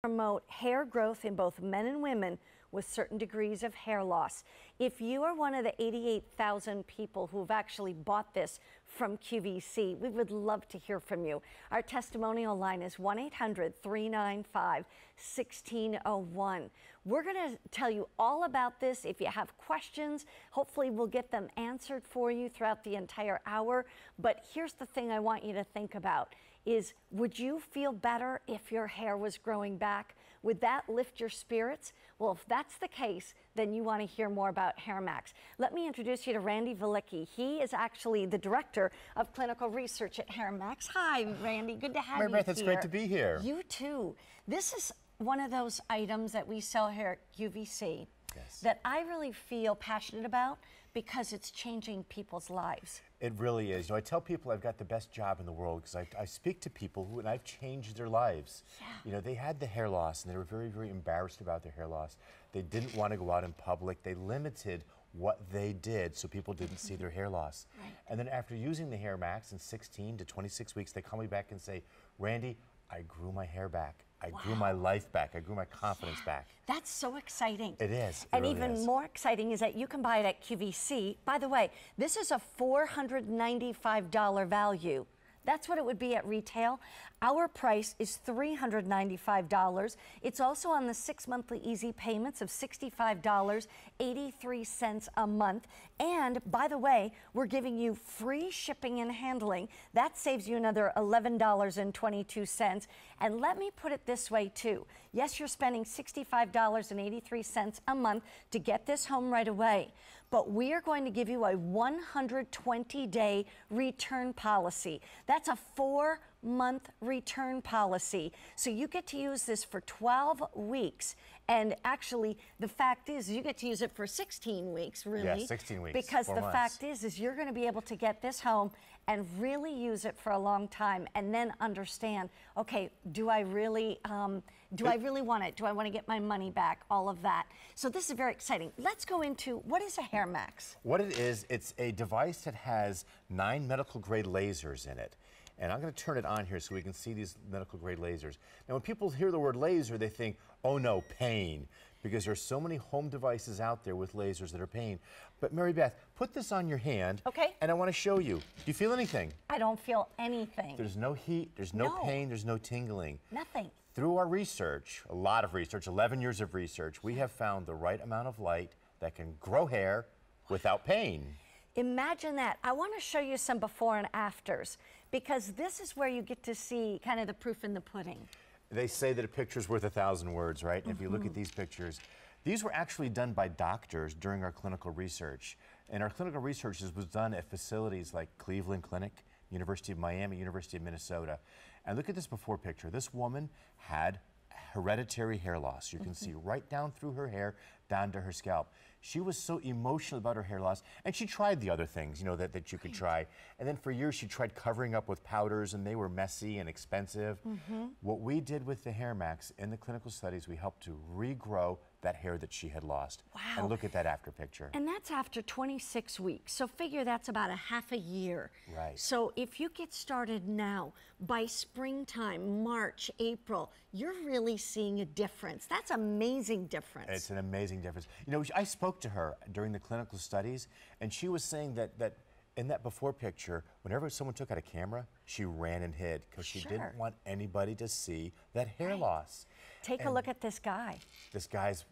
Promote hair growth in both men and women with certain degrees of hair loss. If you are one of the 88,000 people who've actually bought this from QVC, we would love to hear from you. Our testimonial line is 1-800-395-1601. We're going to tell you all about this. If you have questions, hopefully we'll get them answered for you throughout the entire hour. But here's the thing I want you to think about is, would you feel better if your hair was growing back? Would that lift your spirits? Well, if that's the case, then you want to hear more about HairMax. Let me introduce you to Randy Valicki. He is actually the director of clinical research at HairMax. Hi, Randy. Good to have you here. Mary Beth, it's great to be here. You too. This is one of those items that we sell here at QVC that I really feel passionate about because it's changing people's lives. It really is. You know, I tell people I've got the best job in the world because I speak to people who, and I've changed their lives. Yeah. You know, they had the hair loss and they were very, very embarrassed about their hair loss. They didn't want to go out in public. They limited what they did so people didn't see their hair loss. Right. And then after using the HairMax in 16 to 26 weeks, they call me back and say, Randy, I grew my hair back. I grew my life back. I grew my confidence back. That's so exciting. It is. And really even more exciting is that you can buy it at QVC. By the way, this is a $495 value. That's what it would be at retail. Our price is $395. It's also on the 6 monthly easy payments of $65.83 a month. And by the way, we're giving you free shipping and handling. That saves you another $11.22. And let me put it this way too. Yes, you're spending $65.83 a month to get this home right away, but we are going to give you a 120-day return policy. That's a 4-month return policy. So you get to use this for 12 weeks. And actually, the fact is, you get to use it for 16 weeks, really. Yeah, 16 weeks. Because the fact is you're going to be able to get this home and really use it for a long time, and then understand, okay, do I really want it? Do I want to get my money back? All of that. So this is very exciting. Let's go into, what is a HairMax? What it is, it's a device that has 9 medical grade lasers in it. And I'm going to turn it on here so we can see these medical grade lasers. Now, when people hear the word laser, they think, oh no, pain, because there's so many home devices out there with lasers that are pain. But Mary Beth, put this on your hand. Okay. And I want to show you. Do you feel anything? I don't feel anything. There's no heat, there's no pain, there's no tingling. Nothing. Through our research, a lot of research, 11 years of research, we have found the right amount of light that can grow hair without pain. Imagine that. I want to show you some before and afters, because this is where you get to see kind of the proof in the pudding. They say that a picture's worth 1,000 words, right? And if you look at these pictures, these were actually done by doctors during our clinical research. And our clinical research was done at facilities like Cleveland Clinic, University of Miami, University of Minnesota. And look at this before picture. This woman had hereditary hair loss. You can see right down through her hair, down to her scalp. She was so emotional about her hair loss, and she tried the other things, you know, that you could try. And then for years, she tried covering up with powders, and they were messy and expensive. What we did with the HairMax in the clinical studies, we helped to regrow that hair that she had lost. Wow. And look at that after picture. And that's after 26 weeks. So figure that's about a half a year. Right. So if you get started now, by springtime, March, April, you're really seeing a difference. That's amazing difference. It's an amazing difference. You know, I spoke to her during the clinical studies, and she was saying that in that before picture, whenever someone took out a camera, she ran and hid because she didn't want anybody to see that hair loss. Take a look at this guy. This guy's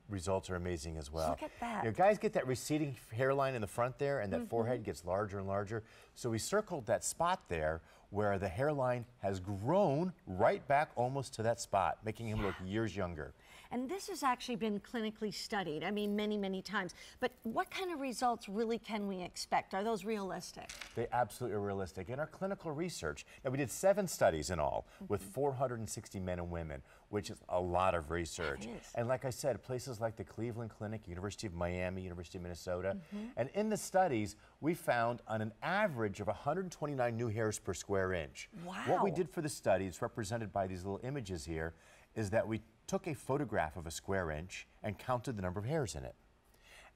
results are amazing as well. Look at that. You know, guys get that receding hairline in the front there, and that forehead gets larger and larger. So we circled that spot there where the hairline has grown right back almost to that spot, making him look years younger. And this has actually been clinically studied, I mean, many, many times. But what kind of results really can we expect? Are those realistic? They absolutely are realistic. In our clinical research, now we did 7 studies in all with 460 men and women, which is a lot of research. And like I said, places like the Cleveland Clinic, University of Miami, University of Minnesota. And in the studies, we found on an average of 129 new hairs per square inch. Wow. What we did for the studies, represented by these little images here, is that we took a photograph of a square inch and counted the number of hairs in it.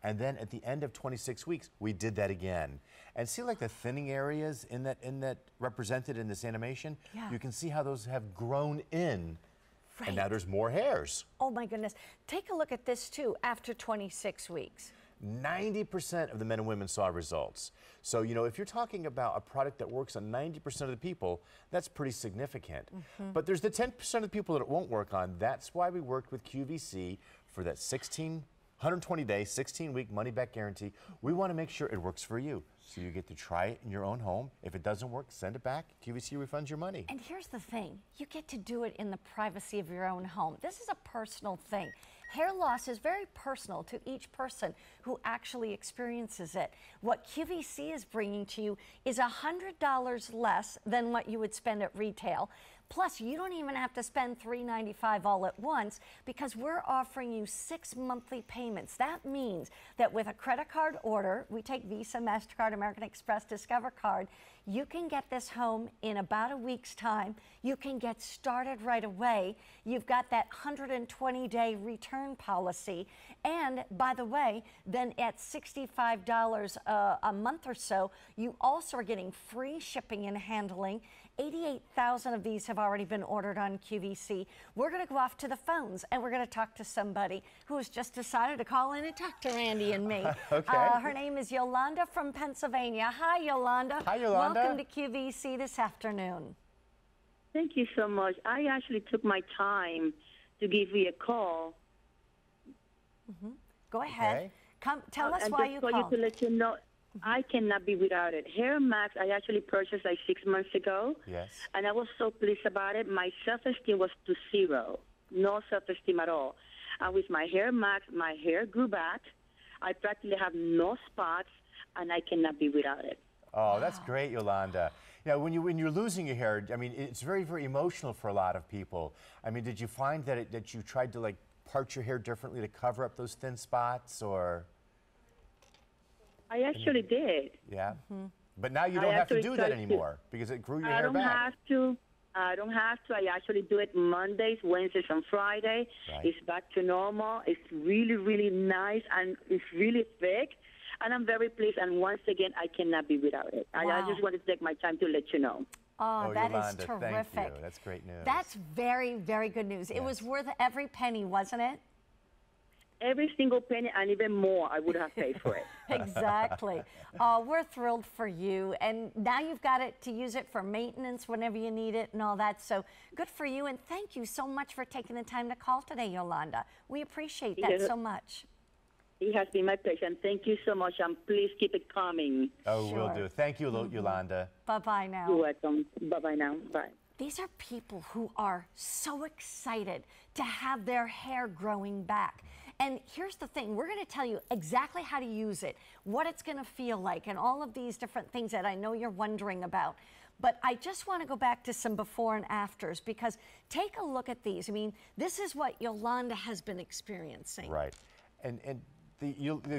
And then at the end of 26 weeks, we did that again. And see like the thinning areas in that represented in this animation? Yeah. You can see how those have grown in Right. And now there's more hairs. Oh my goodness. Take a look at this too after 26 weeks. 90% of the men and women saw results. So, you know, if you're talking about a product that works on 90% of the people, that's pretty significant. But there's the 10% of the people that it won't work on. That's why we worked with QVC for that 120-day, 16-week money-back guarantee. We want to make sure it works for you. So you get to try it in your own home. If it doesn't work, send it back. QVC refunds your money. And here's the thing. You get to do it in the privacy of your own home. This is a personal thing. Hair loss is very personal to each person who actually experiences it. What QVC is bringing to you is $100 less than what you would spend at retail. Plus, you don't even have to spend $395 all at once because we're offering you 6 monthly payments. That means that with a credit card order, we take Visa, MasterCard, American Express, Discover Card, you can get this home in about a week's time. You can get started right away. You've got that 120-day return policy. And by the way, then at $65 a month or so, you also are getting free shipping and handling. 88,000 of these have already been ordered on QVC. We're going to go off to the phones and we're going to talk to somebody who has just decided to call in and talk to Randy and me. Okay. Her name is Yolanda from Pennsylvania. Hi, Yolanda. Hi, Yolanda. Welcome to QVC this afternoon. Thank you so much. I actually took my time to give you a call. Go ahead. Okay. Come, tell us and why just you for called. you to let you know, I cannot be without it. Hair Max, I actually purchased like 6 months ago. Yes. And I was so pleased about it. My self-esteem was to zero. No self-esteem at all. And with my Hair Max, my hair grew back. I practically have no spots, and I cannot be without it. Oh, that's great, Yolanda. You know, when you're losing your hair, I mean, it's very, very emotional for a lot of people. I mean, did you find that you tried to like part your hair differently to cover up those thin spots, or? I actually did. Yeah. But now you don't have to actually do tried that to. anymore because it grew your I hair don't back. have to. I don't have to. I actually do it Mondays, Wednesdays, and Friday. Right. It's back to normal. It's really, really nice, and it's really thick. And I'm very pleased. And once again, I cannot be without it. I Wow. just wanted to take my time to let you know. Oh, that is Yolanda, terrific. thank you. That's great news. That's very, very good news. It was worth every penny, wasn't it? Every single penny and even more, I would have paid for it. Exactly. Oh, we're thrilled for you. And now you've got it to use it for maintenance whenever you need it and all that. So good for you. And thank you so much for taking the time to call today, Yolanda. We appreciate that Yeah. so much. It has been my pleasure. And thank you so much. And please keep it coming. Oh, Sure. will do. Thank you, Yolanda. Bye-bye now. You're welcome. Bye-bye now. Bye. These are people who are so excited to have their hair growing back. And here's the thing, we're going to tell you exactly how to use it, what it's going to feel like, and all of these different things that I know you're wondering about. But I just want to go back to some before and afters because take a look at these. I mean, this is what Yolanda has been experiencing. Right. And the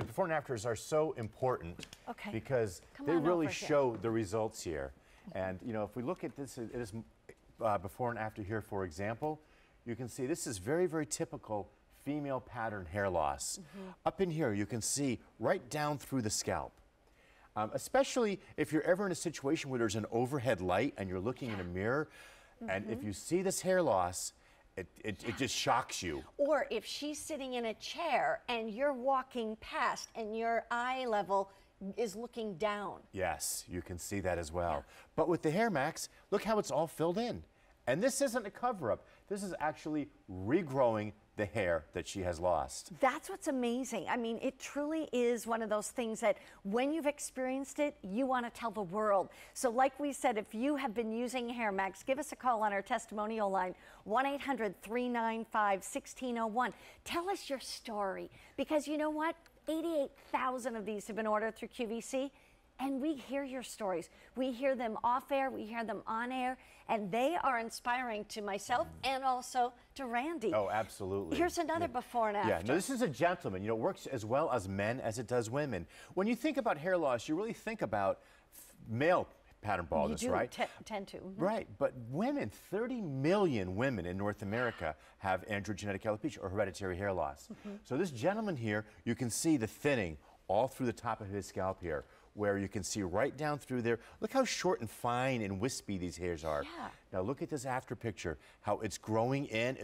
before and afters are so important Okay. because Come they on really over here. show the results here. And, you know, if we look at this, it is before and after here, for example, you can see this is very, very typical female pattern hair loss. Up in here, you can see right down through the scalp. Especially if you're ever in a situation where there's an overhead light and you're looking in a mirror, and if you see this hair loss, it just shocks you. Or if she's sitting in a chair and you're walking past and your eye level is looking down. Yes, you can see that as well. But with the Hair Max, look how it's all filled in. And this isn't a cover-up. This is actually regrowing the hair that she has lost. That's what's amazing. I mean, it truly is one of those things that when you've experienced it, you want to tell the world. So like we said, if you have been using Hair Max, give us a call on our testimonial line, 1-800-395-1601. Tell us your story because you know what? 88,000 of these have been ordered through QVC. And we hear your stories. We hear them off air, we hear them on air, and they are inspiring to myself and also to Randy. Oh, absolutely. Here's another before and after. Yeah, no, this is a gentleman. You know, it works as well as men as it does women. When you think about hair loss, you really think about male pattern baldness, you do right? tend to. Right, but women, 30 million women in North America have androgenetic alopecia or hereditary hair loss. So this gentleman here, you can see the thinning all through the top of his scalp here. where you can see right down through there. Look how short and fine and wispy these hairs are. Yeah. Now look at this after picture, how it's growing in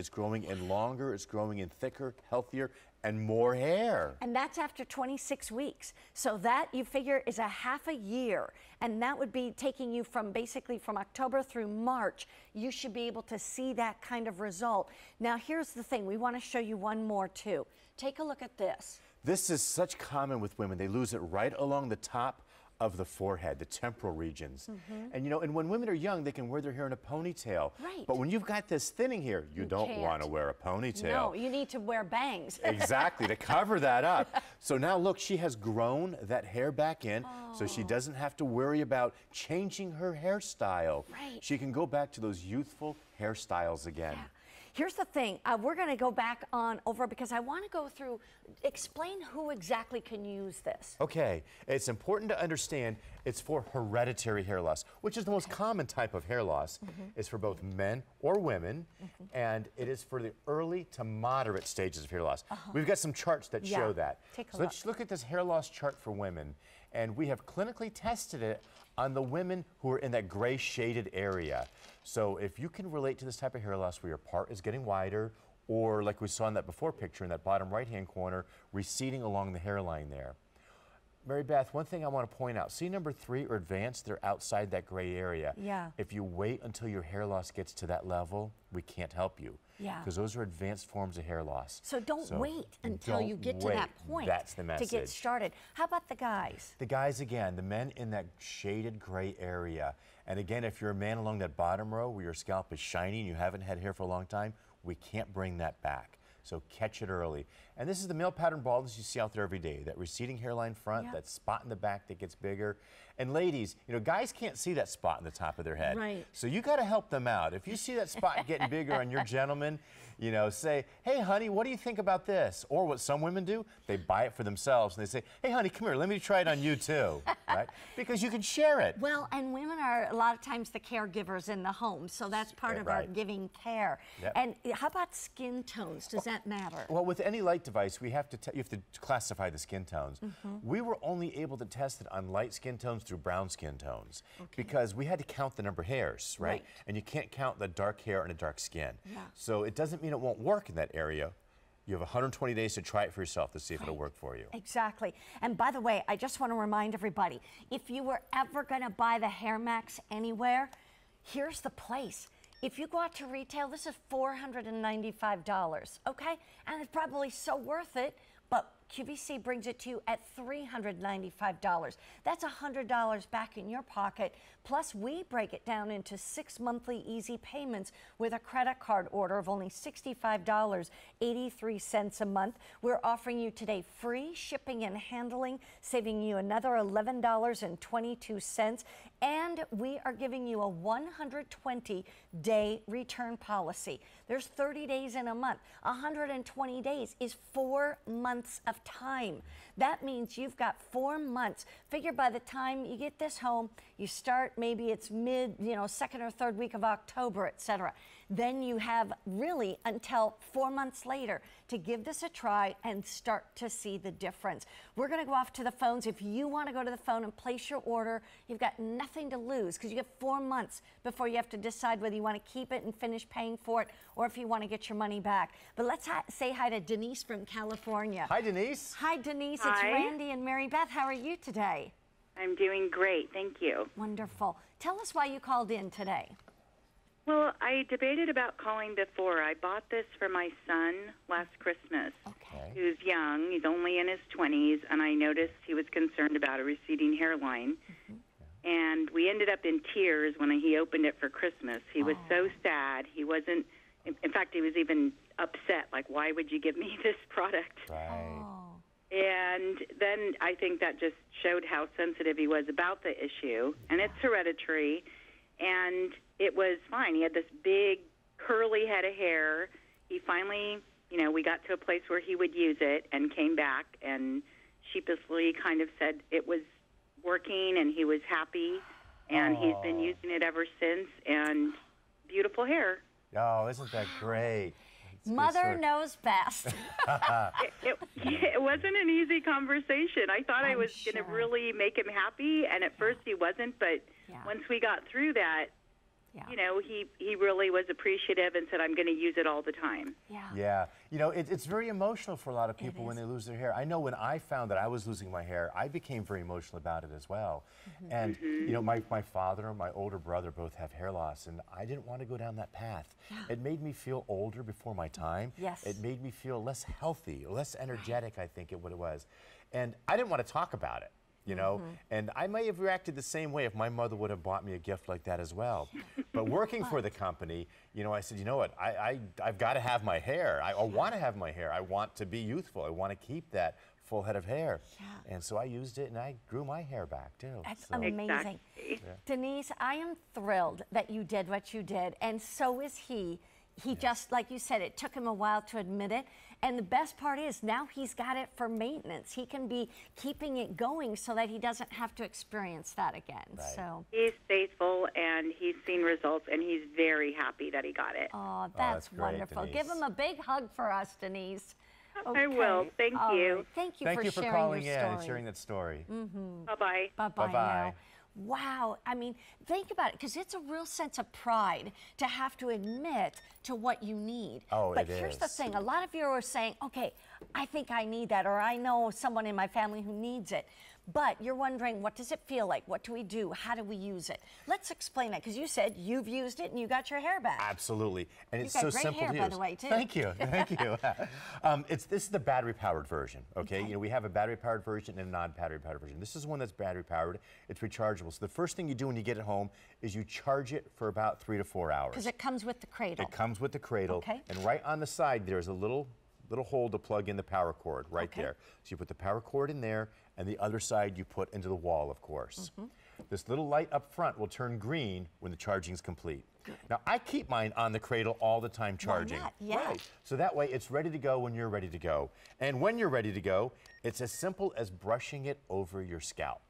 longer, it's growing in thicker, healthier, and more hair. And that's after 26 weeks. So that, you figure, is a half a year. And that would be taking you from basically from October through March. You should be able to see that kind of result. Now, here's the thing. We want to show you one more, too. Take a look at this. This is such common with women. They lose it right along the top of the forehead, the temporal regions. And you know, and when women are young, they can wear their hair in a ponytail. Right. But when you've got this thinning here, you don't can't. want to wear a ponytail. No, you need to wear bangs. Exactly, to cover that up. So now look, she has grown that hair back in, so she doesn't have to worry about changing her hairstyle. Right. She can go back to those youthful hairstyles again. Yeah. Here's the thing, we're going to go back on over because I want to go through, explain who exactly can use this. Okay, it's important to understand it's for hereditary hair loss, which is the most common type of hair loss. It's for both men or women, and it is for the early to moderate stages of hair loss. We've got some charts that Yeah. show that. Take a So let's look at this hair loss chart for women, and we have clinically tested it on the women who are in that gray shaded area. So if you can relate to this type of hair loss where your part is getting wider, or like we saw in that before picture in that bottom right-hand corner, receding along the hairline there. Mary Beth, one thing I want to point out, see number 3 or advanced, they're outside that gray area. Yeah. If you wait until your hair loss gets to that level, we can't help you. Yeah. Because those are advanced forms of hair loss. So don't wait until you get to wait. that point That's the message. to get started. How about the guys? The guys again, the men in that shaded gray area. And again, if you're a man along that bottom row where your scalp is shiny and you haven't had hair for a long time, we can't bring that back. So catch it early. And this is the male pattern baldness you see out there every day, that receding hairline front, Yep. that spot in the back that gets bigger. And ladies, you know, guys can't see that spot in the top of their head. Right. So you got to help them out. If you see that spot getting bigger on your gentleman, you know, say, hey, honey, what do you think about this? Or what some women do, they buy it for themselves and they say, hey, honey, come here, let me try it on you too, right? Because you can share it. Well, and women are a lot of times the caregivers in the home, so that's part of our Right. giving care. Yep. And how about skin tones? Does that matter? Well, with any light device, you have to classify the skin tones. We were only able to test it on light skin tones through brown skin tones because we had to count the number of hairs, right? Right. And you can't count the dark hair and a dark skin. Yeah. So it doesn't mean it won't work in that area. You have 120 days to try it for yourself to see if it'll work for you. Exactly. And by the way, I just want to remind everybody, if you were ever going to buy the Hair Max anywhere, here's the place. If you go out to retail, this is $495, okay? And it's probably so worth it, but QVC brings it to you at $395. That's $100 back in your pocket. Plus, we break it down into 6 monthly easy payments with a credit card order of only $65.83 a month. We're offering you today free shipping and handling, saving you another $11.22. And we are giving you a 120-day return policy. There's 30 days in a month. 120 days is 4 months of time. That means you've got 4 months. Figure by the time you get this home, you start, maybe it's mid, second or third week of October, etc. Then you have really until 4 months later to give this a try and start to see the difference. We're going to go off to the phones. If you want to go to the phone and place your order, you've got nothing to lose because you get 4 months before you have to decide whether you want to keep it and finish paying for it or if you want to get your money back. But let's say hi to Denise from California. Hi, Denise. Hi, Denise. Hi. It's Randy and Mary Beth. How are you today? I'm doing great, thank you. Wonderful. Tell us why you called in today. Well, I debated about calling before. I bought this for my son last Christmas. Okay. Who's young, he's only in his 20s, and I noticed he was concerned about a receding hairline. And we ended up in tears when he opened it for Christmas. He was so sad. He wasn't, in fact, he was even upset, like, why would you give me this product? Right. And then I think that just showed how sensitive he was about the issue. And it's hereditary. And it was fine. He had this big, curly head of hair. He finally, we got to a place where he would use it and came back and sheepishly kind of said it was working and he was happy. And he's been using it ever since. And beautiful hair. Oh, isn't that great? Mother story. knows best. It wasn't an easy conversation. I thought I I'm was going to sure. really make him happy, and at first he wasn't. But Yeah. once we got through that, Yeah. you know, he really was appreciative and said, "I'm going to use it all the time." Yeah. Yeah, you know, it's very emotional for a lot of people when is. they lose their hair. I know when I found that I was losing my hair, I became very emotional about it as well. Mm-hmm. And, you know, my father and my older brother both have hair loss, and I didn't want to go down that path. It made me feel older before my time. Yes. It made me feel less healthy, less energetic, I think what it was. And I didn't want to talk about it. You know, and I may have reacted the same way if my mother would have bought me a gift like that as well. But working for the company, you know, I said, you know what, I've got to have my hair. I want to have my hair. I want to be youthful. I want to keep that full head of hair. Yeah. And so I used it and I grew my hair back too. That's So- amazing. Exactly. Denise, I am thrilled that you did what you did, and so is he. He just, like you said, it took him a while to admit it. And the best part is now he's got it for maintenance. He can be keeping it going so that he doesn't have to experience that again. Right. So, He's faithful, and he's seen results, and he's very happy that he got it. oh, that's that's great, wonderful. Give Denise. him a big hug for us, Denise. I will. Thank All you. right. Thank you Thank for you for sharing calling your in story. and sharing that story. Bye-bye. Bye-bye Bye-bye. now. Wow, I mean, think about it, because it's a real sense of pride to have to admit to what you need. Oh, but it here's the is. thing, a lot of you are saying, okay, I think I need that, or I know someone in my family who needs it. But you're wondering, what does it feel like? What do we do? How do we use it? Let's explain that, because you said you've used it and you got your hair back. Absolutely, and it's got so great simple hair, to by use. the way, too. Thank you, thank you. This is the battery-powered version. Okay, you know we have a battery-powered version and a non-battery-powered version. This is one that's battery-powered. It's rechargeable. So the first thing you do when you get it home is you charge it for about 3 to 4 hours. Because it comes with the cradle. It comes with the cradle, Okay. and right on the side there's a little hole to plug in the power cord right Okay. there. So you put the power cord in there, and the other side you put into the wall, of course. Mm-hmm. This little light up front will turn green when the charging is complete. Now I keep mine on the cradle all the time charging. not? Yeah. Right. So that way it's ready to go when you're ready to go. And when you're ready to go, it's as simple as brushing it over your scalp.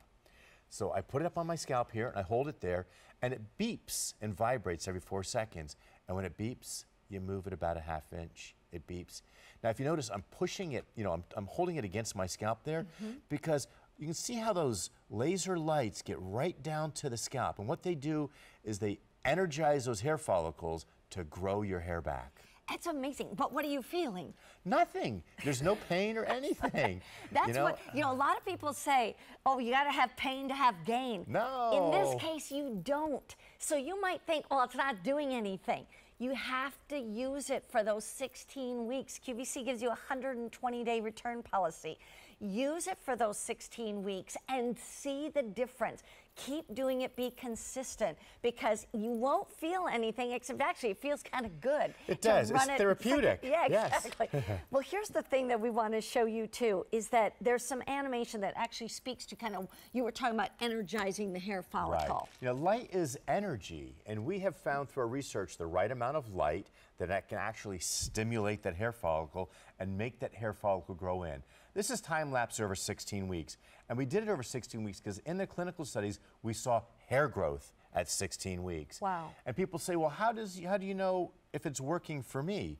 So I put it up on my scalp here, and I hold it there, and it beeps and vibrates every 4 seconds. And when it beeps, you move it about a ½ inch. It beeps. Now, if you notice, I'm pushing it, you know, I'm holding it against my scalp there because you can see how those laser lights get right down to the scalp. And what they do is they energize those hair follicles to grow your hair back. It's amazing. But what are you feeling? Nothing. There's no pain or anything. That's you know? what, you know, a lot of people say, oh, you got to have pain to have gain. No. In this case, you don't. So you might think, well, it's not doing anything. You have to use it for those 16 weeks. QVC gives you a 120-day return policy. Use it for those 16 weeks and see the difference. Keep doing it, be consistent, because you won't feel anything, except actually it feels kind of good. It to does. It's run it. therapeutic. Yeah, Yes. exactly. Well, here's the thing that we want to show you too, is that there's some animation that actually speaks to kind of, you were talking about energizing the hair Right. follicle. You know, light is energy, and we have found through our research the right amount of light that can actually stimulate that hair follicle and make that hair follicle grow in. This is time-lapse over 16 weeks, and we did it over 16 weeks because in the clinical studies, we saw hair growth at 16 weeks. Wow. And people say, well, how do you know if it's working for me?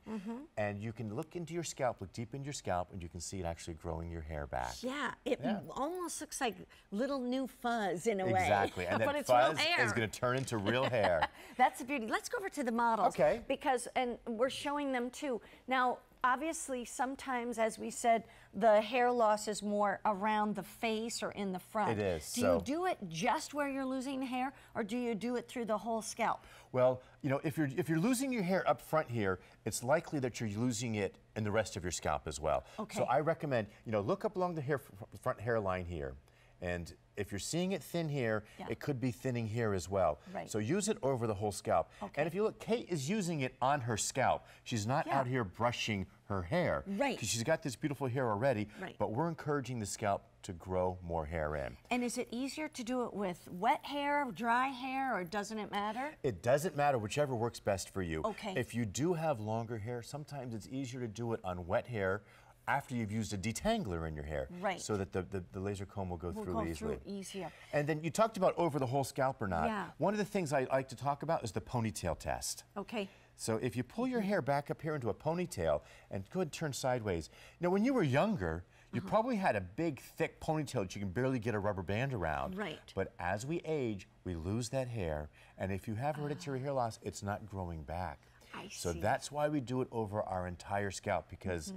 And you can look into your scalp, look deep into your scalp, and you can see it actually growing your hair back. Yeah, it almost looks like little new fuzz in a way. Exactly, and but that it's real fuzz hair. is going to turn into real hair. That's the beauty. Let's go over to the models. Okay. Because, and we're showing them too. Now, obviously, sometimes, as we said, the hair loss is more around the face or in the front. It is, Do so- you do it just where you're losing hair, or do you do it through the whole scalp? Well, you know, if you're losing your hair up front here, it's likely that you're losing it in the rest of your scalp as well. Okay. So I recommend, you know, look up along the front hairline here. And if you're seeing it thin here, Yeah. it could be thinning here as well. Right. So use it over the whole scalp. Okay. And if you look, Kate is using it on her scalp. She's not Yeah. out here brushing her hair. Right. Because she's got this beautiful hair already. Right. But we're encouraging the scalp to grow more hair in. And is it easier to do it with wet hair, dry hair, or doesn't it matter? It doesn't matter, whichever works best for you. Okay. If you do have longer hair, sometimes it's easier to do it on wet hair after you've used a detangler in your hair. Right. So that the laser comb will go We'll through go easily. through easier. And then you talked about over the whole scalp or not. Yeah. One of the things I like to talk about is the ponytail test. Okay. So if you pull your hair back up here into a ponytail and go ahead and turn sideways. Now, when you were younger, you probably had a big, thick ponytail that you can barely get a rubber band around. Right. But as we age, we lose that hair. And if you have hereditary hair loss, it's not growing back. I So see. that's why we do it over our entire scalp, because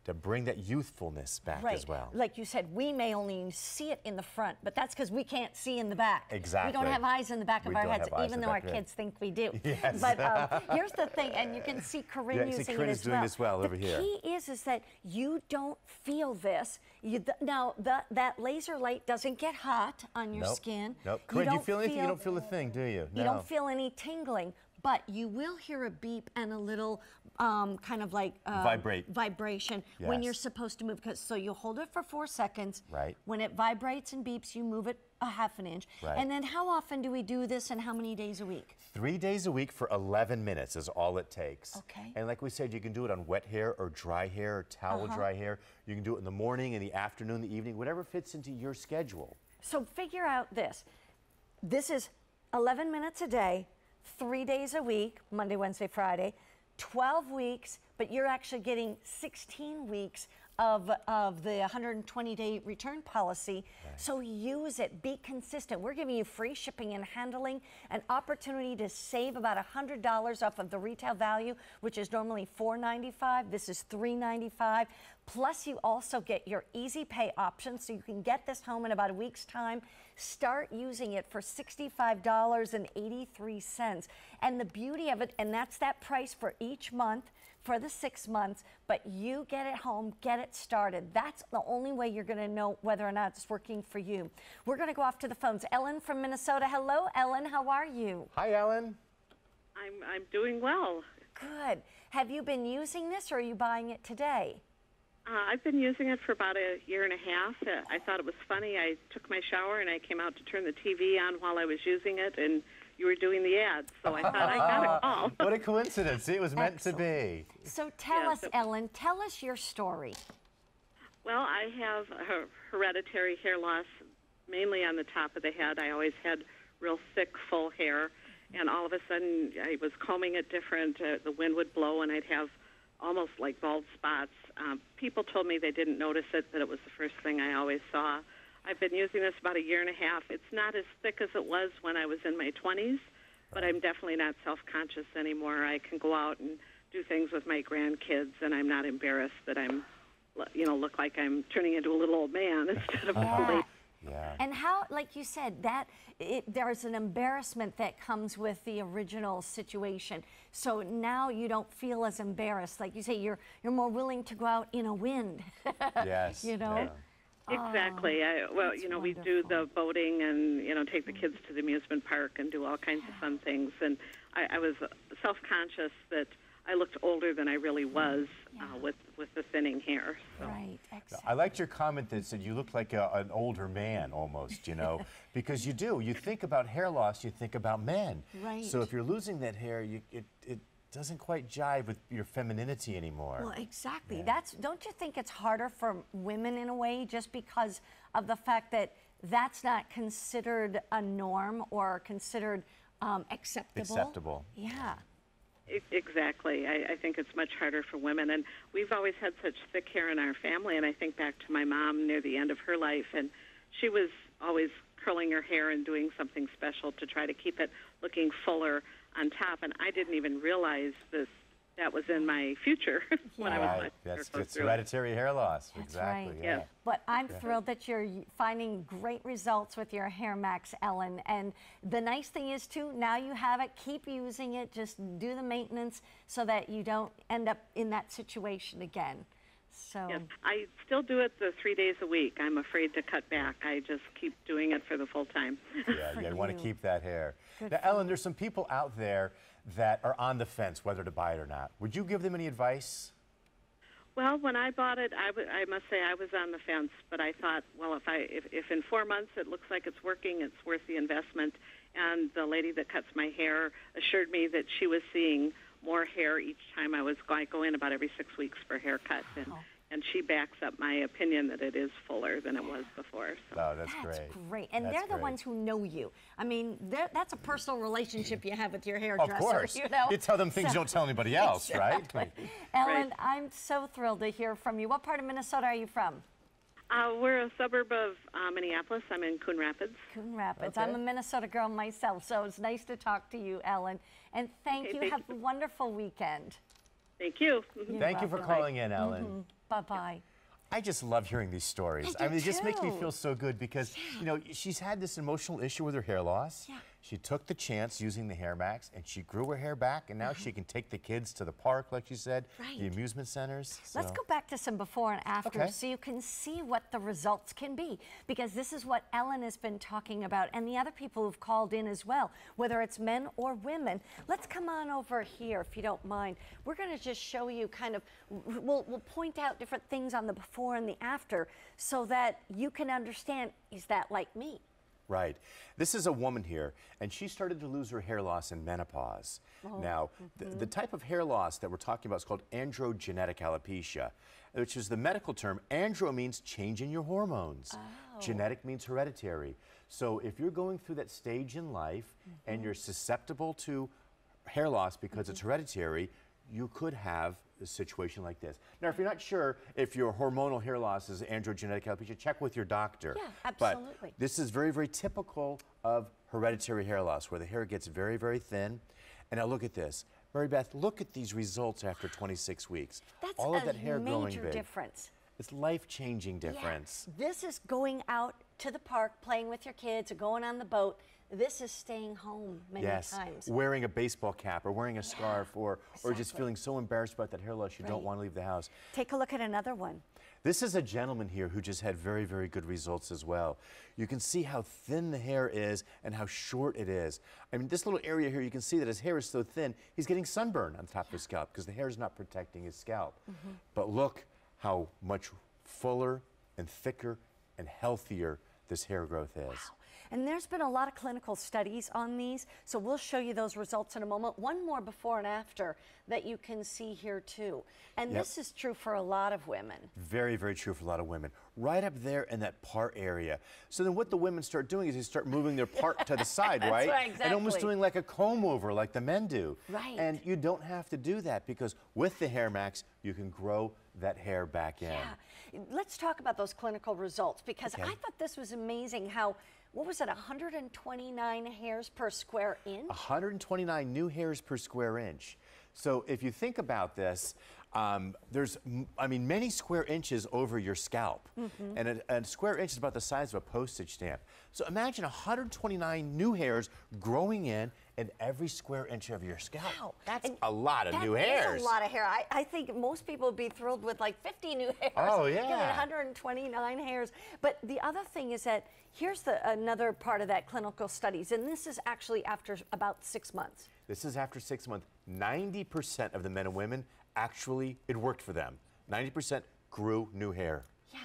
to bring that youthfulness back Right. as well. Like you said, we may only see it in the front, but that's because we can't see in the back. Exactly. We don't have eyes in the back of We our don't heads, have eyes even in the though our back of our kids think we do. Yes. But here's the thing, and you can see Corinne Yeah, see, using Corinne it is as doing well. this well over here. The key is that you don't feel this. That laser light doesn't get hot on your Nope. skin. Nope. Corinne, do you feel anything? You don't feel a thing, do you? You don't feel any tingling, but you will hear a beep and a little kind of like vibration when Yes. you're supposed to move. So you'll hold it for 4 seconds. Right. When it vibrates and beeps, you move it a half an inch. Right. And then how often do we do this and how many days a week? 3 days a week for 11 minutes is all it takes. Okay. And like we said, you can do it on wet hair or dry hair or towel dry hair. You can do it in the morning, in the afternoon, the evening, whatever fits into your schedule. So figure out this. This is 11 minutes a day, 3 days a week, Monday, Wednesday, Friday, 12 weeks, but you're actually getting 16 weeks of the 120-day return policy. Right. So use it, be consistent. We're giving you free shipping and handling, an opportunity to save about $100 off of the retail value, which is normally $4.95. This is $3.95. Plus, you also get your easy pay option, so you can get this home in about a week's time. Start using it for $65.83. And the beauty of it, and that's that price for each month for the 6 months, but you get it home, get it started. That's the only way you're going to know whether or not it's working for you. We're going to go off to the phones. Ellen from Minnesota. Hello, Ellen. How are you? Hi, Ellen. I'm doing well. Good. Have you been using this, or are you buying it today? I've been using it for about a year and a half. I thought it was funny. I took my shower and I came out to turn the TV on while I was using it, and you were doing the ads, so I thought I got a call. What a coincidence. See, it was meant to be. So tell Yes. us, Ellen, tell us your story. Well, I have a hereditary hair loss, mainly on the top of the head. I always had real thick, full hair, and all of a sudden I was combing it different. The wind would blow, and I'd have almost like bald spots. People told me they didn't notice it, that it was the first thing I always saw. I've been using this about a year and a half. It's not as thick as it was when I was in my 20s, but I'm definitely not self-conscious anymore. I can go out and do things with my grandkids, and I'm not embarrassed that I'm, look like I'm turning into a little old man instead of a lady. Yeah. And how, like you said, there's an embarrassment that comes with the original situation. So now you don't feel as embarrassed. Like you say, you're more willing to go out in a wind. Yes. You know? Yeah. Exactly. We do the boating and, take the kids to the amusement park and do all kinds of fun things. And I was self-conscious that I looked older than I really was with the thinning hair. So. Right, exactly. I liked your comment that said you look like an older man almost, because you do. You think about hair loss, you think about men. Right. So if you're losing that hair, it doesn't quite jive with your femininity anymore. Well, exactly. Don't you think it's harder for women in a way, just because of the fact that that's not considered a norm or considered acceptable? Acceptable. Yeah. Exactly. I think it's much harder for women. And we've always had such thick hair in our family. And I think back to my mom near the end of her life, and she was always curling her hair and doing something special to try to keep it looking fuller on top. And I didn't even realize that was in my future when I was Right. much That's younger. it's hereditary hair loss. That's exactly. right. Yeah. But I'm thrilled that you're finding great results with your Hair Max, Ellen. And the nice thing is, too, now you have it. Keep using it. Just do the maintenance so that you don't end up in that situation again. So. Yes, I still do it the 3 days a week. I'm afraid to cut back. I just keep doing it for the full time. Yeah, you want to keep that hair. Good Now, for Ellen, there's some people out there that are on the fence whether to buy it or not. Would you give them any advice? Well, when I bought it, I must say I was on the fence, but I thought, well, if in 4 months it looks like it's working, it's worth the investment. And the lady that cuts my hair assured me that she was seeing more hair each time I go in about every 6 weeks for a haircut. And and she backs up my opinion that it is fuller than it was before. So. Oh, that's That's great. great. And That's they're the great. ones who know you. I mean, that's a personal relationship you have with your hairdresser. Of course. You know? You tell them things you don't tell anybody else, Exactly. right? Ellen, I'm so thrilled to hear from you. What part of Minnesota are you from? We're a suburb of Minneapolis. I'm in Coon Rapids. Coon Rapids. Okay. I'm a Minnesota girl myself, so it's nice to talk to you, Ellen. And thank you. thank Have a wonderful weekend. Thank you. Thank you for welcome. calling in, Ellen. Bye-bye. I just love hearing these stories. I do mean, it just makes me too. feel so good because, you know, she's had this emotional issue with her hair loss. Yeah. She took the chance using the Hair Max, and she grew her hair back, and now she can take the kids to the park, like you said, Right. the amusement centers. Let's so- go back to some before and after Okay. so you can see what the results can be, because this is what Ellen has been talking about and the other people who've called in as well, whether it's men or women. Let's come on over here if you don't mind. We're going to just show you kind of, we'll point out different things on the before and the after so that you can understand, is that like me? Right. This is a woman here, and she started to lose her hair loss in menopause. Now, the type of hair loss that we're talking about is called androgenetic alopecia, which is the medical term. Andro means change in your hormones. Genetic means hereditary. So if you're going through that stage in life and you're susceptible to hair loss because it's hereditary, you could have a situation like this. Now, if you're not sure if your hormonal hair loss is androgenetic alopecia, check with your doctor. Yeah, absolutely. But this is very, very typical of hereditary hair loss, where the hair gets very, very thin. And now look at this. Mary Beth, look at these results after 26 weeks. That's all of a that hair growing major big. difference. It's life-changing difference. Yeah. This is going out to the park, playing with your kids, or going on the boat. This is staying home many Yes, times. wearing a baseball cap or wearing a scarf or just exactly. feeling so embarrassed about that hair loss you don't Right. want to leave the house. Take a look at another one. This is a gentleman here who just had very, very good results as well. You can see how thin the hair is and how short it is. I mean, this little area here, you can see that his hair is so thin, he's getting sunburn on top of his scalp because the hair is not protecting his scalp. But look how much fuller and thicker and healthier this hair growth is. And there's been a lot of clinical studies on these, so we'll show you those results in a moment. One more before and after that you can see here too. And Yep. this is true for a lot of women. Very, very true for a lot of women. Right up there in that part area. So then what the women start doing is they start moving their part to the side, right? right, And almost exactly. doing like a comb over like the men do. Right. And you don't have to do that because with the Hair Max, you can grow that hair back in. Yeah. Let's talk about those clinical results because Okay. I thought this was amazing how, what was it, 129 hairs per square inch? 129 new hairs per square inch. So if you think about this, there's, many square inches over your scalp. And a square inch is about the size of a postage stamp. So imagine 129 new hairs growing in every square inch of your scalp. Wow. That's And a lot of that new is hairs. a lot of hair. I think most people would be thrilled with like 50 new hairs. Oh, Getting yeah. 129 hairs. But the other thing is that here's another part of that clinical studies, and this is actually after about 6 months. This is after 6 months. 90% of the men and women actually, it worked for them. 90% grew new hair. Yeah.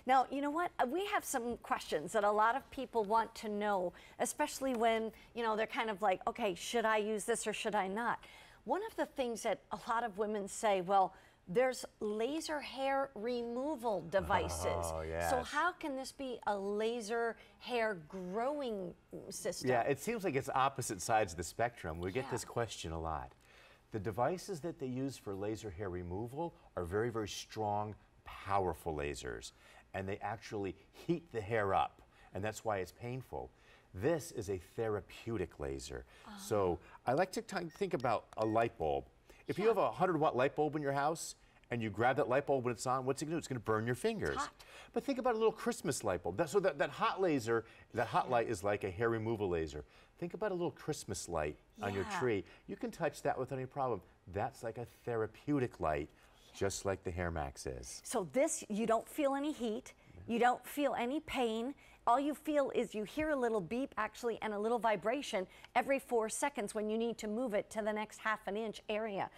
Now, you know what? We have some questions that a lot of people want to know, especially when, you know, they're kind of like, okay, should I use this or should I not? One of the things that a lot of women say, well, there's laser hair removal devices. Oh, yes. So how can this be a laser hair growing system? Yeah, it seems like it's opposite sides of the spectrum. We get Yeah. this question a lot. The devices that they use for laser hair removal are very, very strong, powerful lasers. And they actually heat the hair up. And that's why it's painful. This is a therapeutic laser. So I like to think about a light bulb. If you have a 100-watt light bulb in your house and you grab that light bulb when it's on, what's it going to do? It's going to burn your fingers. hot. But think about a little Christmas light bulb. That hot laser, that hot light is like a hair removal laser. Think about a little Christmas light on your Yeah. tree. You can touch that without any problem. That's like a therapeutic light, just like the Hair Max is. So this, you don't feel any heat, you don't feel any pain. All you feel is you hear a little beep actually and a little vibration every 4 seconds when you need to move it to the next half an inch area.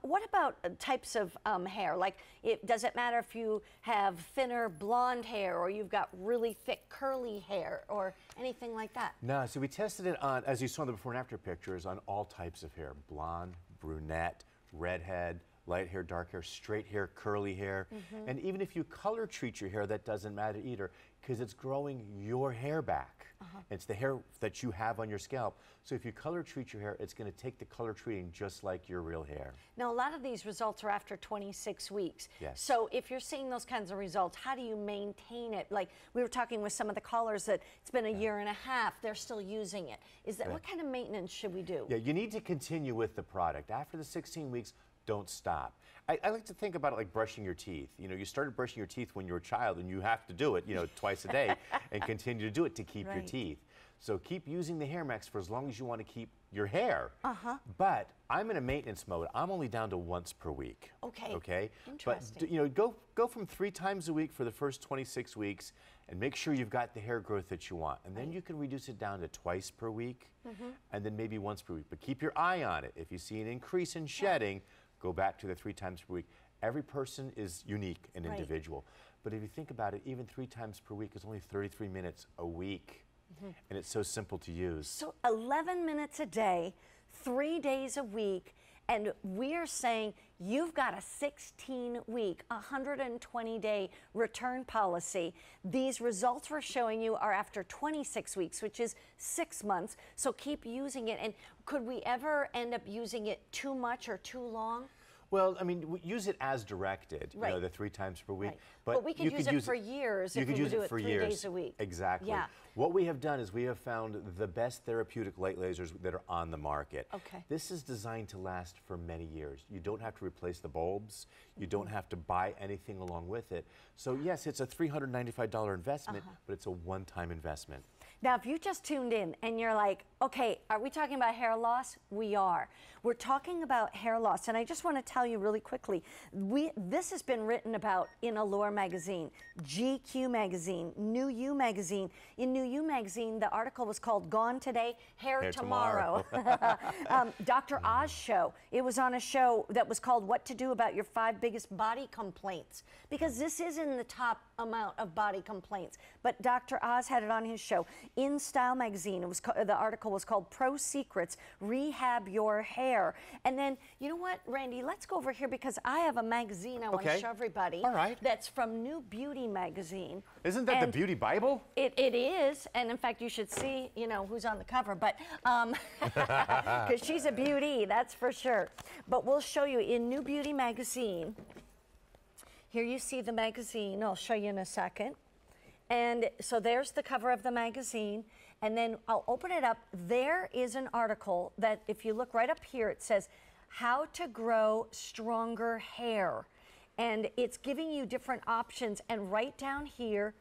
What about types of hair? Like, does it matter if you have thinner blonde hair or you've got really thick curly hair or anything like that? No, so we tested it on, as you saw in the before and after pictures, on all types of hair. Blonde, brunette, redhead, light hair, dark hair, straight hair, curly hair. And even if you color treat your hair, that doesn't matter either, because it's growing your hair back. It's the hair that you have on your scalp. So if you color treat your hair, it's going to take the color treating just like your real hair. Now, a lot of these results are after 26 weeks. Yes. So if you're seeing those kinds of results, how do you maintain it? Like we were talking with some of the callers that it's been a year and a half, they're still using it. Is that what kind of maintenance should we do? Yeah, you need to continue with the product. After the 16 weeks, don't stop. I like to think about it like brushing your teeth. You know, you started brushing your teeth when you were a child, and you have to do it, you know, twice a day, and continue to do it to keep your teeth. So keep using the Hair Max for as long as you want to keep your hair. But I'm in a maintenance mode. I'm only down to once per week. Okay. Okay. Interesting. But you know, go from 3 times a week for the first 26 weeks, and make sure you've got the hair growth that you want. And then you can reduce it down to twice per week, and then maybe once per week. But keep your eye on it. If you see an increase in shedding, go back to the 3 times per week. Every person is unique and individual. But if you think about it, even 3 times per week is only 33 minutes a week. And it's so simple to use. So 11 minutes a day, 3 days a week, and we're saying you've got a 16-week, 120-day return policy. These results we're showing you are after 26 weeks, which is 6 months. So keep using it. And could we ever end up using it too much or too long? Well, I mean, use it as directed, you know, the 3 times per week. But we could use it for years if we would do it 3 days a week. Exactly. Yeah. What we have done is we have found the best therapeutic light lasers that are on the market. Okay. This is designed to last for many years. You don't have to replace the bulbs. You don't have to buy anything along with it. So yes, it's a $395 investment, but it's a one-time investment. Now, if you just tuned in and you're like, okay, are we talking about hair loss? We are. We're talking about hair loss, and I just want to tell you really quickly, this has been written about in Allure magazine, GQ magazine, New You magazine. In New You magazine, the article was called Gone Today, Hair Tomorrow. Dr. Oz show. It was on a show that was called What to Do About Your 5 Biggest Body Complaints, because this is in the top amount of body complaints. But Dr. Oz had it on his show. In Style magazine, it was the article was called Pro Secrets, Rehab Your Hair. And then, you know what, Randy, let's go over here because I have a magazine I want to show everybody. All right. That's from New Beauty magazine. Isn't that the Beauty Bible? It is, and in fact, you should see, you know, who's on the cover, but, because she's a beauty, that's for sure. But we'll show you in New Beauty magazine. Here you see the magazine. I'll show you in a second. And so there's the cover of the magazine. And then I'll open it up. There is an article that if you look right up here, it says, How to Grow Stronger Hair. And it's giving you different options. And right down here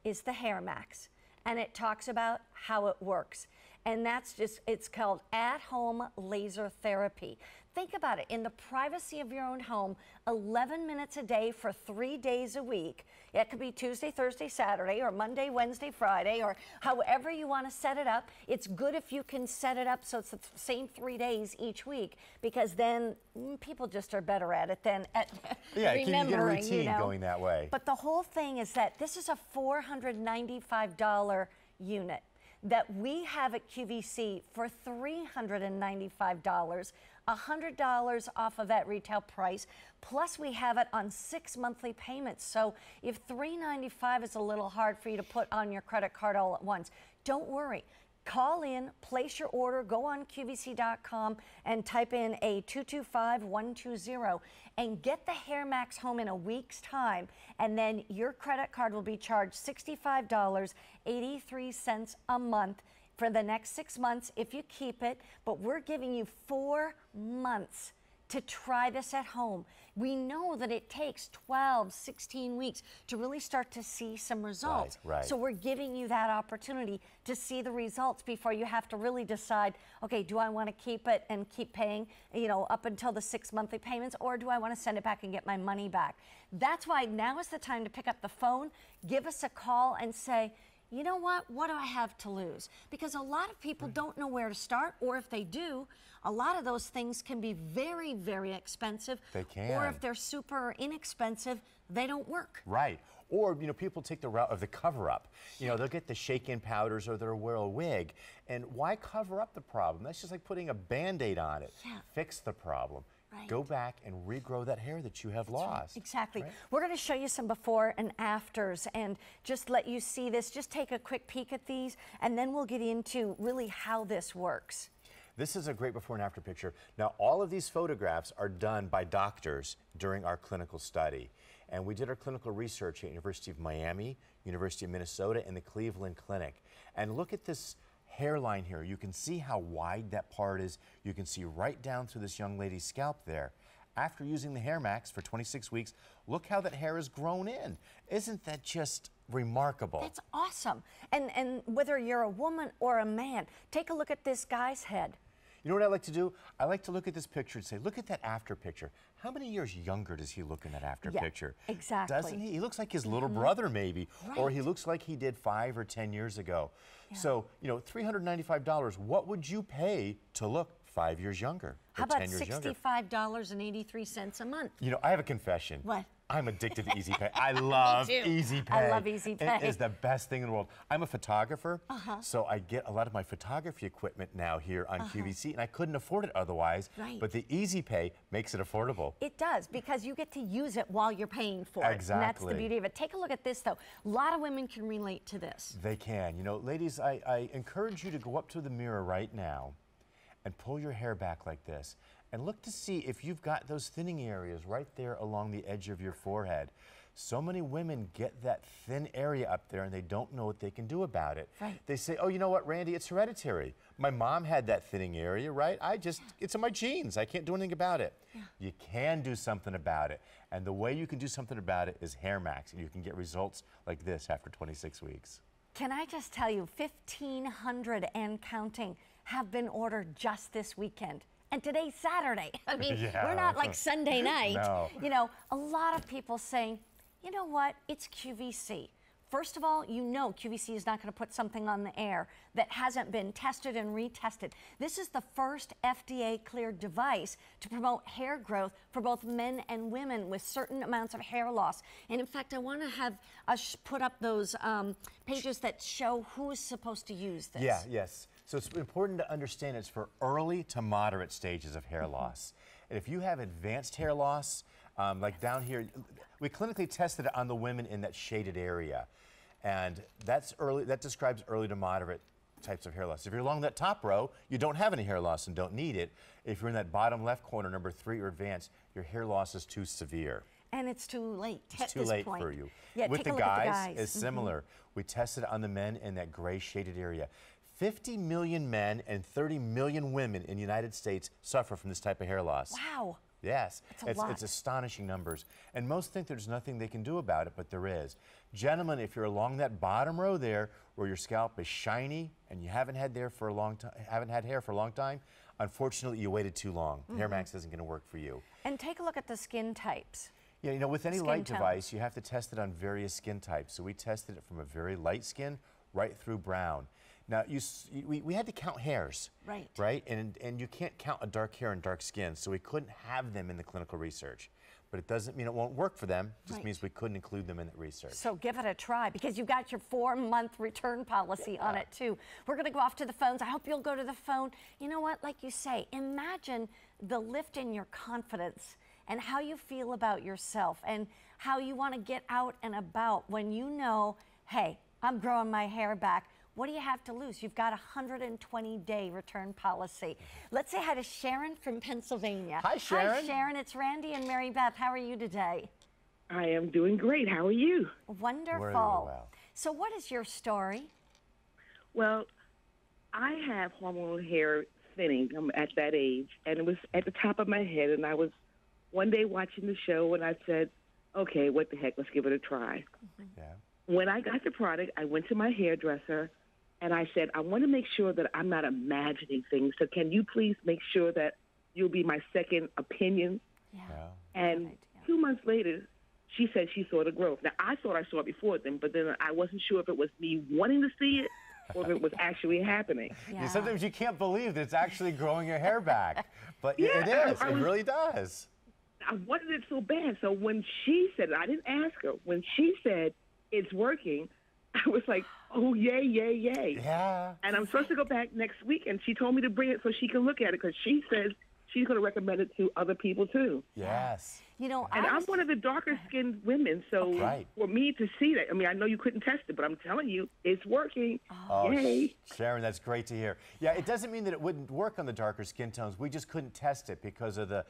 is the Hair Max. And it talks about how it works. And that's just, it's called At-Home Laser Therapy. Think about it, in the privacy of your own home, 11 minutes a day for 3 days a week. It could be Tuesday, Thursday, Saturday, or Monday, Wednesday, Friday, or however you want to set it up. It's good if you can set it up so it's the same 3 days each week, because then people just are better at it than at remembering, you get a routine going that way. But the whole thing is that this is a $495 unit that we have at QVC for $395, $100 off of that retail price, plus we have it on 6 monthly payments. So if $395 is a little hard for you to put on your credit card all at once, don't worry. Call in, place your order, go on QVC.com and type in a 225120 and get the Hair Max home in a week's time, and then your credit card will be charged $65.83 a month for the next 6 months if you keep it, but we're giving you 4 months to try this at home. We know that it takes 12, 16 weeks to really start to see some results. Right. So we're giving you that opportunity to see the results before you have to really decide, okay, do I want to keep it and keep paying, you know, up until the 6 monthly payments, or do I want to send it back and get my money back? That's why now is the time to pick up the phone, give us a call and say, you know what do I have to lose? Because a lot of people don't know where to start, or if they do, a lot of those things can be very, very expensive. They can. Or if they're super inexpensive, they don't work. Right. Or, you know, people take the route of the cover-up. You know, they'll get the shake-in powders or they'll wear a wig. And why cover up the problem? That's just like putting a Band-Aid on it. Yeah. Fix the problem. Right. go back and regrow that hair that you have lost. Exactly. Right? We're going to show you some before and afters and just let you see this. Just take a quick peek at these, and then we'll get into really how this works. This is a great before and after picture. Now, all of these photographs are done by doctors during our clinical study. And we did our clinical research at University of Miami, University of Minnesota, and the Cleveland Clinic. And look at this hairline here. You can see how wide that part is. You can see right down through this young lady's scalp there. After using the Hair Max for 26 weeks, look how that hair has grown in. Isn't that just remarkable? That's awesome. And whether you're a woman or a man, take a look at this guy's head. You know what I like to do? I like to look at this picture and say, look at that after picture. How many years younger does he look in that after Yeah, picture? exactly. Doesn't he? He looks like his little brother maybe, or he looks like he did 5 or 10 years ago. So, you know, $395, what would you pay to look 5 years younger? How or about 10 years younger? $65.83 a month? You know, I have a confession. What? I'm addicted to Easy Pay. I love too. Easy Pay. I love Easy Pay. It is the best thing in the world. I'm a photographer, so I get a lot of my photography equipment now here on QVC, and I couldn't afford it otherwise. Right. But the Easy Pay makes it affordable. It does, because you get to use it while you're paying for it. And that's the Exactly. beauty of it. Take a look at this, though. A lot of women can relate to this. They can. You know, ladies, I encourage you to go up to the mirror right now and pull your hair back like this and look to see if you've got those thinning areas right there along the edge of your forehead. So many women get that thin area up there and they don't know what they can do about it. Right. They say, oh, you know what, Randy, it's hereditary. My mom had that thinning area, right? It's in my genes. I can't do anything about it. Yeah. You can do something about it. And the way you can do something about it is Hair Max. And you can get results like this after 26 weeks. Can I just tell you, 1,500 and counting have been ordered just this weekend. And today's Saturday. I mean, Yeah. we're not like Sunday night. No. You know, a lot of people saying, you know what, it's QVC. First of all, you know QVC is not going to put something on the air that hasn't been tested and retested. This is the first FDA-cleared device to promote hair growth for both men and women with certain amounts of hair loss. And in fact, I want to have us put up those pages that show who is supposed to use this. Yeah, yes. So it's important to understand it's for early to moderate stages of hair loss. And if you have advanced hair loss, like down here, we clinically tested it on the women in that shaded area. And that's early, that describes early to moderate types of hair loss. If you're along that top row, you don't have any hair loss and don't need it. If you're in that bottom left corner, number 3 or advanced, your hair loss is too severe. And it's too late It's at too this late point. for you. Yeah, With take the a look at guys, the guys. it's similar. We tested it on the men in that gray shaded area. 50 million men and 30 million women in the United States suffer from this type of hair loss. Wow. Yes, That's a lot. it's astonishing numbers. And most think there's nothing they can do about it, but there is. Gentlemen, if you're along that bottom row there where your scalp is shiny and you haven't had hair for a long time, unfortunately you waited too long. Hair Max isn't going to work for you. And take a look at the skin types. Yeah, you know, with any Skin light tone. device, you have to test it on various skin types. So we tested it from a very light skin right through brown. Now, we had to count hairs, Right. right? And you can't count a dark hair and dark skin, so we couldn't have them in the clinical research. But it doesn't mean it won't work for them. It just Right. means we couldn't include them in that research. So give it a try, because you've got your 4-month return policy on it too. We're going to go off to the phones. I hope you'll go to the phone. You know what? Like you say, imagine the lift in your confidence and how you feel about yourself and how you want to get out and about when you know, hey, I'm growing my hair back. What do you have to lose? You've got a 120-day return policy. Let's say hi to Sharon from Pennsylvania. Hi, Sharon. Hi, Sharon. It's Randy and Mary Beth. How are you today? I am doing great. How are you? Wonderful. Very well. So what is your story? Well, I have hormonal hair thinning. I'm at that age, and it was at the top of my head. And I was one day watching the show, and I said, okay, what the heck, let's give it a try. Yeah. When I got the product, I went to my hairdresser, and I said, I want to make sure that I'm not imagining things. So can you please make sure that you'll be my second opinion? Yeah. And Right, yeah. 2 months later, she said she saw the growth. Now, I thought I saw it before then, but then I wasn't sure if it was me wanting to see it or if it was actually happening. Yeah, sometimes you can't believe that it's actually growing your hair back. But Yeah, it is. I It was- really does. I wanted it so bad. So when she said it, I didn't ask her. When she said it's working, I was like, oh, yay, yay, yay. Yeah. And I'm supposed to go back next week, and she told me to bring it so she can look at it because she says she's going to recommend it to other people too. Yes. You know, And I'm one of the darker skinned women, so Right. for me to see that, I mean, I know you couldn't test it, but I'm telling you, it's working. Oh, Yay. Sharon, that's great to hear. Yeah, it doesn't mean that it wouldn't work on the darker skin tones. We just couldn't test it because of the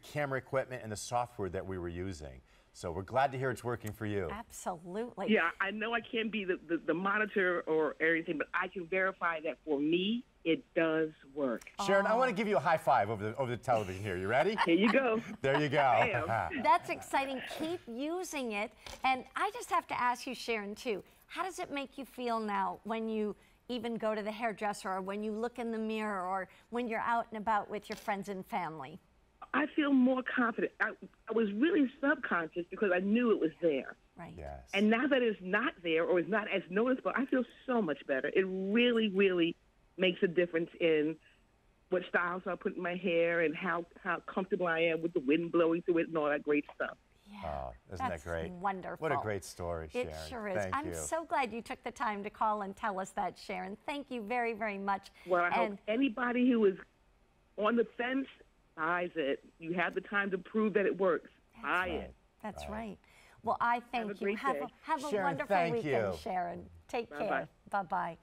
camera equipment and the software that we were using. So we're glad to hear it's working for you. absolutely. Yeah, I know I can't be the monitor or anything, but I can verify that for me, it does work. Sharon, I want to give you a high five over the television here. You ready? Here you go. There you go. Bam. That's exciting. Keep using it. And I just have to ask you, Sharon, too, how does it make you feel now when you even go to the hairdresser or when you look in the mirror or when you're out and about with your friends and family? I feel more confident. I was really subconscious because I knew it was there. Right. Yes. And now that it's not there or it's not as noticeable, I feel so much better. It really, really makes a difference in what styles I put in my hair and how comfortable I am with the wind blowing through it and all that great stuff. Yeah. Oh, isn't That's that great? wonderful. What a great story, Sharon. It sure is. Thank I'm you. so glad you took the time to call and tell us that, Sharon. Thank you very, very much. Well, I hope And anybody who is on the fence buys it. You have the time to prove that it works. Buy it. that's right. Well, I thank a you. great day. Have a Sharon, wonderful thank weekend, you. Sharon. Take Bye-bye. care. Bye-bye.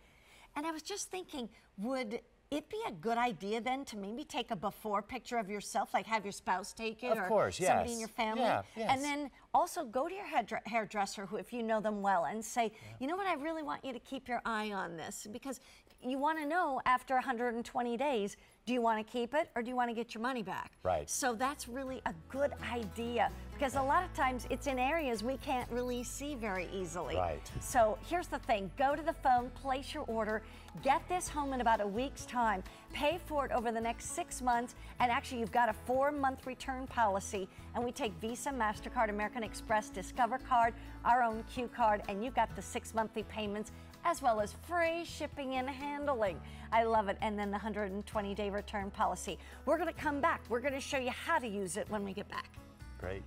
And I was just thinking, would it be a good idea then to maybe take a before picture of yourself, like have your spouse take it, Of or course, somebody yes. in your family, Yeah, yes. and then also go to your hairdresser, who, if you know them well, and say, you know what, I really want you to keep your eye on this, because you want to know after 120 days, do you want to keep it or do you want to get your money back? Right. So that's really a good idea, because a lot of times it's in areas we can't really see very easily. Right. So here's the thing, go to the phone, place your order, get this home in about a week's time, pay for it over the next 6 months, and actually you've got a 4-month return policy, and we take Visa, MasterCard, American Express, Discover Card, our own Q card, and you've got the 6 monthly payments, as well as free shipping and handling. I love it. And then the 120-day return policy. We're going to come back. We're going to show you how to use it when we get back. Great.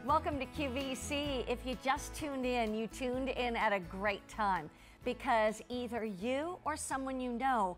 Welcome to QVC. If you just tuned in, you tuned in at a great time, because either you or someone you know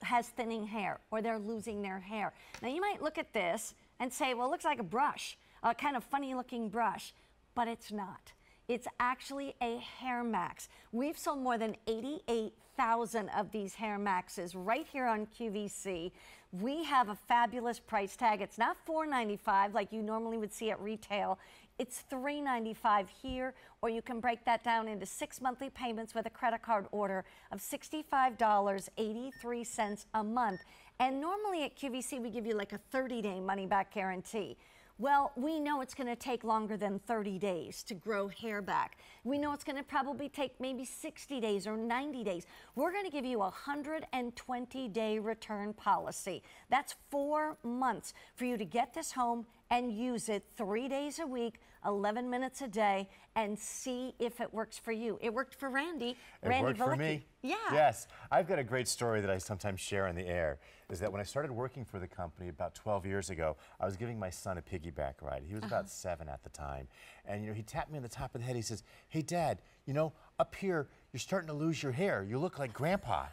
has thinning hair, or they're losing their hair. Now you might look at this and say, well, it looks like a brush, a kind of funny looking brush, but it's not. It's actually a Hair Max. We've sold more than 88,000 of these Hair Maxes right here on QVC. We have a fabulous price tag. It's not $4.95 like you normally would see at retail. It's $3.95 here, or you can break that down into 6 monthly payments with a credit card order of $65.83 a month. And normally at QVC, we give you like a 30-day money-back guarantee. Well, we know it's going to take longer than 30 days to grow hair back. We know it's going to probably take maybe 60 days or 90 days. We're going to give you a 120-day return policy. That's 4 months for you to get this home and use it 3 days a week, 11 minutes a day, and see if it works for you. It worked for Randy. It worked for me. Yeah. Yes. I've got a great story that I sometimes share on the air, is that when I started working for the company about 12 years ago, I was giving my son a piggyback ride. He was about 7 at the time. And, you know, he tapped me on the top of the head. He says, hey, Dad, you know, up here, you're starting to lose your hair. You look like Grandpa.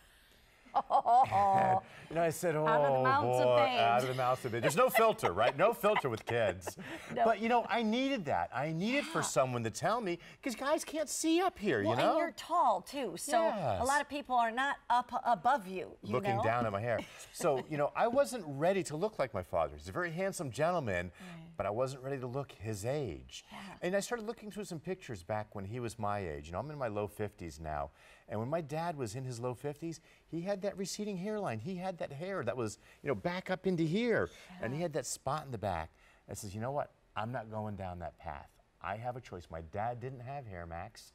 Oh, And You know, I said, oh, Out of the mouths of boy, babes. out of the mouths of babes. There's no filter, right? No filter with kids. No. But, you know, I needed that. I needed for someone to tell me, because guys can't see up here, Well, you know? and you're tall, too, so a Yes. lot of people are not up above you, Looking know? down at my hair. So, you know, I wasn't ready to look like my father. He's a very handsome gentleman, but I wasn't ready to look his age. Yeah. And I started looking through some pictures back when he was my age. You know, I'm in my low 50s now. And when my dad was in his low 50s, he had that receding hairline. He had that hair that was, you know, back up into here. And he had that spot in the back. I says, you know what? I'm not going down that path. I have a choice. My dad didn't have hair, Max.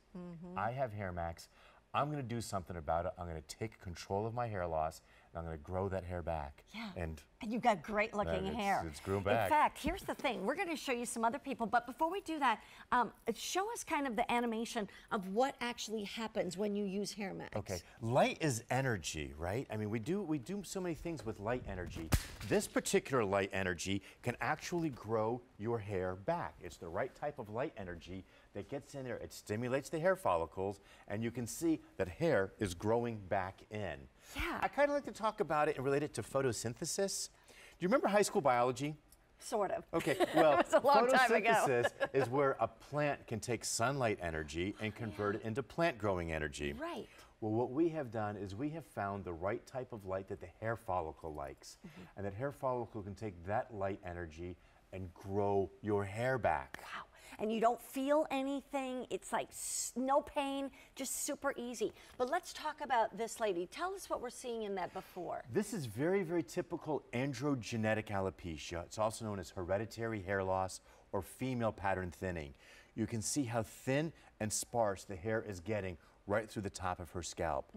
I have hair, Max. I'm going to do something about it. I'm going to take control of my hair loss, and I'm going to grow that hair back. Yeah. And you've got great looking it's- hair. it's grown back. In fact, here's the thing. We're going to show you some other people, but before we do that, show us kind of the animation of what actually happens when you use Hair Max. okay, light is energy, right? I mean, we do so many things with light energy. This particular light energy can actually grow your hair back. It's the right type of light energy that gets in there. It stimulates the hair follicles, and you can see that hair is growing back in. Yeah. I kind of like to talk about it and relate it to photosynthesis. Do you remember high school biology? Sort of. Okay, well, was a long time ago. photosynthesis is where a plant can take sunlight energy and convert it into plant growing energy. Right. Well, what we have done is we have found the right type of light that the hair follicle likes. And that hair follicle can take that light energy and grow your hair back. Wow. And you don't feel anything. It's like no pain, just super easy. But let's talk about this lady. Tell us what we're seeing in that before. This is very, very typical androgenetic alopecia. It's also known as hereditary hair loss or female pattern thinning. You can see how thin and sparse the hair is getting right through the top of her scalp.